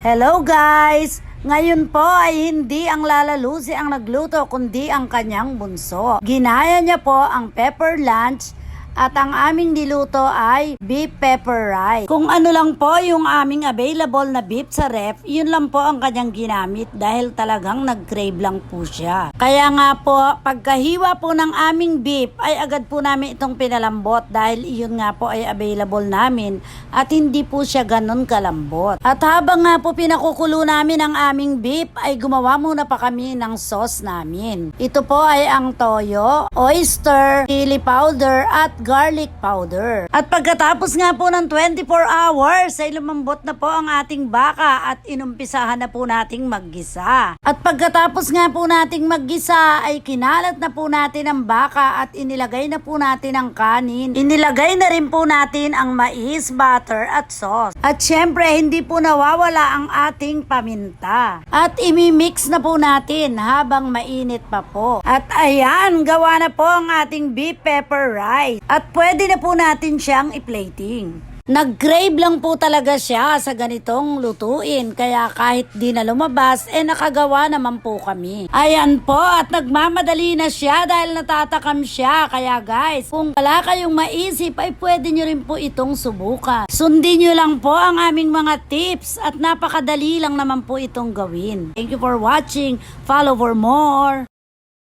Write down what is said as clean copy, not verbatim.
Hello guys! Ngayon po ay hindi ang Lala Lucy ang nagluto kundi ang kanyang bunso. Ginaya niya po ang pepper lunch at ang aming niluto ay beef pepper rice. Kung ano lang po yung aming available na beef sa ref, yun lang po ang kanyang ginamit dahil talagang nag-crave lang po siya. Kaya nga po, pagkahiwa po ng aming beef ay agad po namin itong pinalambot dahil yun nga po ay available namin at hindi po siya ganun kalambot. At habang nga po pinakukulo namin ang aming beef ay gumawa muna pa kami ng sauce namin. Ito po ay ang toyo, oyster, chili powder at garlic powder. At pagkatapos nga po ng 24 hours ay lumambot na po ang ating baka at inumpisahan na po nating maggisa. At pagkatapos nga po nating maggisa ay kinalat na po natin ang baka at inilagay na po natin ang kanin. Inilagay na rin po natin ang mais, butter at sauce. At syempre hindi po nawawala ang ating paminta. At imimix na po natin habang mainit pa po. At ayan, gawa na po ang ating beef pepper rice. At pwede na po natin siyang i-plating. Nag-crave lang po talaga siya sa ganitong lutuin. Kaya kahit di na lumabas, nakagawa naman po kami. Ayan po, at nagmamadali na siya dahil natatakam siya. Kaya guys, kung wala kayong maisip, ay pwede nyo rin po itong subukan. Sundin nyo lang po ang aming mga tips at napakadali lang naman po itong gawin. Thank you for watching. Follow for more.